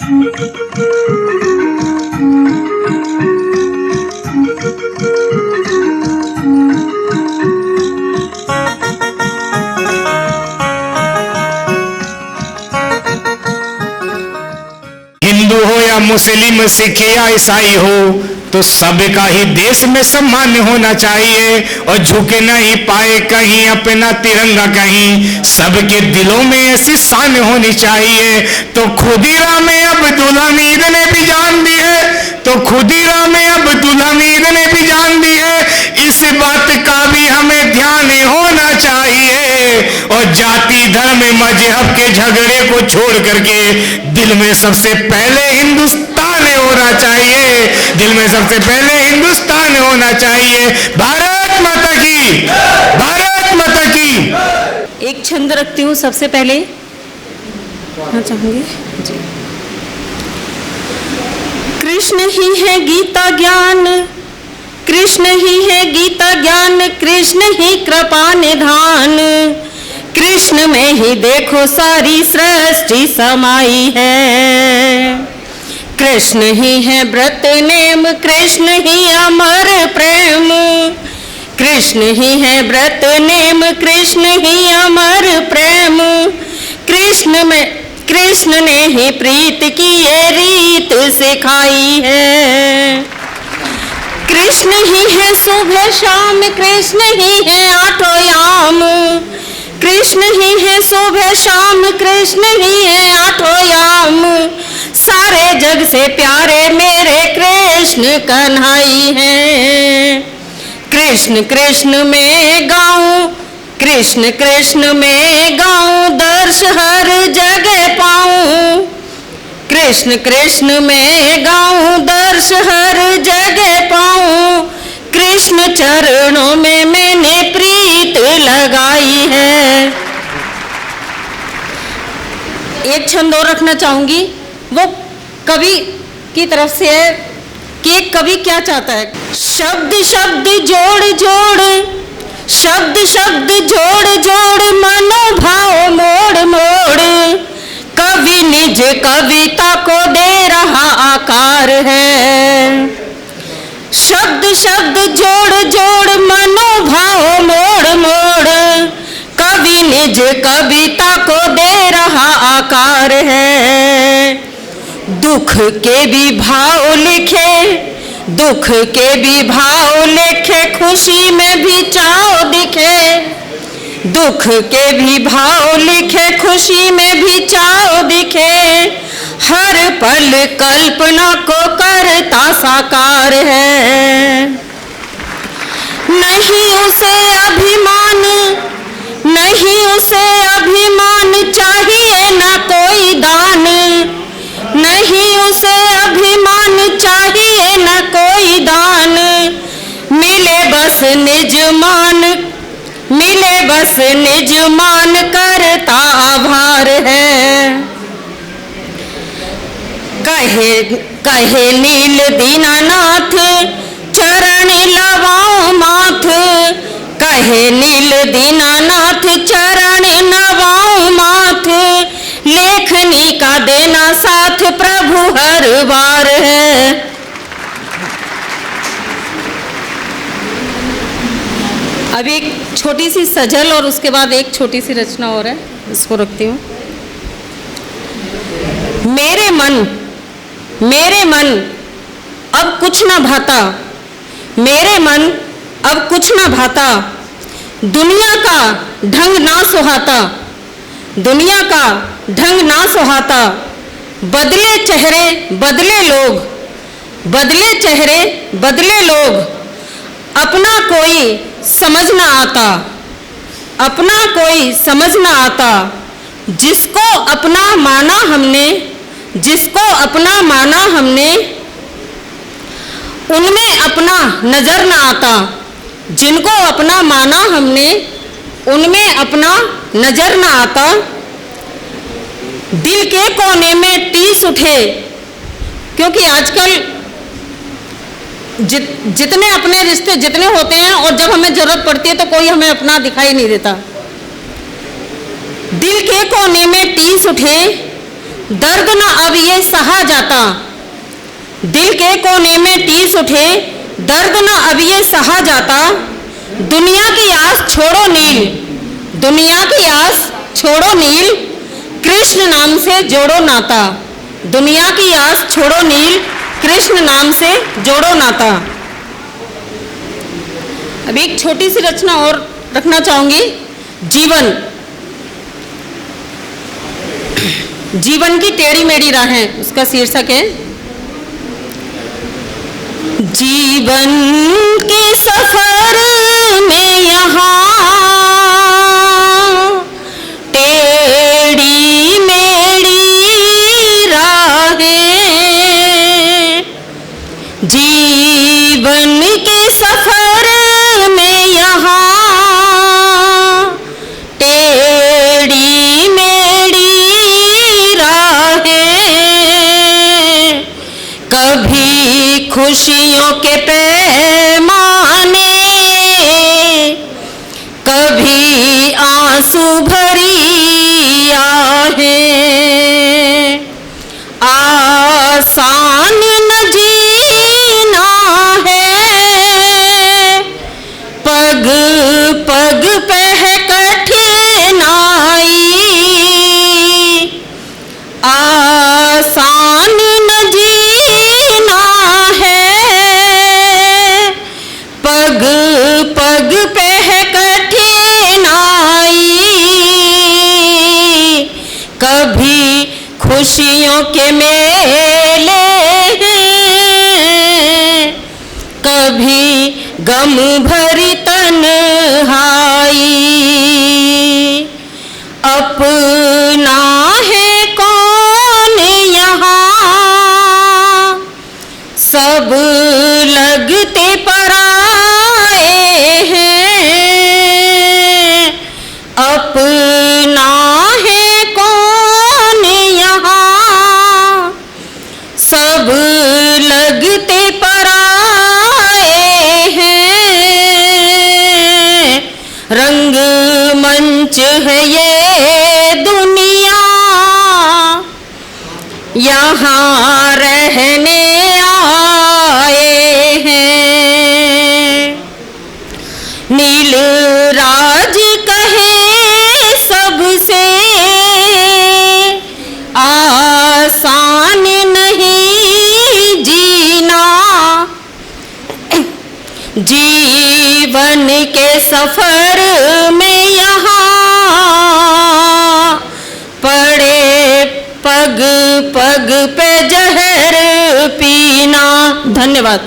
हिंदू हो या मुस्लिम, सिख या ईसाई हो, तो सबका ही देश में सम्मान होना चाहिए और झुक नहीं पाए कहीं अपना तिरंगा कहीं, सबके दिलों में ऐसी शान होनी चाहिए। तो खुदीराम अब्दुल हमीद ने भी जान दी है, तो खुदीराम अब्दुल हमीद ने भी जान दी है, इस बात का भी हमें ध्यान होना चाहिए। और जाति धर्म मजहब के झगड़े को छोड़ करके दिल में सबसे पहले हिंदुस्तान होना चाहिए, दिल में सबसे पहले हिंदुस्तान होना चाहिए। भारत माता की, भारत माता की। एक छंद रखती हूँ सबसे पहले, चाहूंगी जी। कृष्ण ही है गीता ज्ञान, कृष्ण ही है गीता ज्ञान, कृष्ण ही कृपा निधान, कृष्ण में ही देखो सारी सृष्टि समाई है। कृष्ण ही है व्रत नेम, कृष्ण ही अमर प्रेम, कृष्ण ही है व्रत नेम, कृष्ण ही अमर प्रेम, कृष्ण ने ही प्रीत की ये रीत सिखाई है। कृष्ण ही है सुबह शाम, कृष्ण ही है आठों याम, कृष्ण ही है सुबह शाम, कृष्ण ही है आठों याम, सारे जग से प्यारे मेरे कृष्ण कन्हई हैं। कृष्ण कृष्ण में गाऊं, कृष्ण कृष्ण में गाऊं, दर्श हर जगह पाऊं, कृष्ण कृष्ण में गाऊं, दर्श हर जगह पाऊं, कृष्ण चरणों में मैंने प्रीत लगाई है। एक छंद और रखना चाहूंगी, वो कवि की तरफ से है कि कवि क्या चाहता है। शब्द शब्द जोड़ जोड़, शब्द शब्द जोड़ जोड़, मनोभाव मोड़ मोड़, कवि निज कविता को दे रहा आकार है। शब्द शब्द जोड़ जोड़, मनोभाव मोड़ मोड़, कवि निज कविता को दे रहा आकार है। दुख के भी भाव लिखे, दुख के भी भाव लिखे, खुशी में भी चाव दिखे, दुख के भी भाव लिखे, खुशी में भी चाव दिखे, हर पल कल्पना को करता साकार है। नहीं उसे अभिमान, नहीं उसे अभिमान चाहिए ना कोई दान, नहीं उसे अभिमान चाहिए ना कोई दान, मिले बस निज मान, मिले बस निज मान करता आभार है। कहे नील दीनानाथ चरण लवाओ माथ, कहे नील दीनानाथ चरण लवाओ माथ, लेखनी का देना साथ प्रभु हर बार है। अब एक छोटी सी सजल और उसके बाद एक छोटी सी रचना और है, इसको रखती हूँ। मेरे मन अब कुछ ना भाता, मेरे मन अब कुछ ना भाता, दुनिया का ढंग ना सुहाता, दुनिया का ढंग ना सुहाता, बदले चेहरे बदले लोग, बदले चेहरे बदले लोग, अपना कोई समझ ना आता, अपना कोई समझ ना आता, जिसको अपना माना हमने, जिसको अपना माना हमने, उनमें अपना नजर ना आता, जिनको अपना माना हमने, उनमें अपना नजर ना आता, दिल के कोने में टीस उठे, क्योंकि आजकल जितने अपने रिश्ते जितने होते हैं और जब हमें जरूरत पड़ती है तो कोई हमें अपना दिखाई नहीं देता। दिल के कोने में टीस उठे, दर्द न अब ये सहा जाता, दिल के कोने में टीस उठे, दर्द न अब ये सहा जाता, दुनिया की आस छोड़ो नील, दुनिया की आस छोड़ो नील, कृष्ण नाम से जोड़ो नाता, दुनिया की आस छोड़ो नील, कृष्ण नाम से जोड़ो नाता। अब एक छोटी सी रचना और रखना चाहूंगी, जीवन। जीवन की टेढ़ी मेढ़ी राहें, उसका शीर्षक है। जीवन के सफर में यहाँ टेढ़ी मेढ़ी राहें, जीवन के सफर में यहाँ टेढ़ी मेढ़ी राहें, कभी खुशियों के पैमाने, कभी आंसू भरी आहें, आसान न जीना है, पग पग पे है कठिनाई, आसान न जीना है, पग पग पे है कठिनाई, कभी खुशियों के मेले हैं, कभी गम भरी तन्हाई, अपना है कौन यहाँ, सब लगते पराए हैं, अपना है कौन यहाँ, सब लगते पराए हैं, रंग मंच है ये दुनिया, यहाँ रहने आए हैं, नील राज कहे सबसे, आसान नहीं जीना, जीवन के सफर में यहाँ पड़े पग पग पे जहर पीना। धन्यवाद।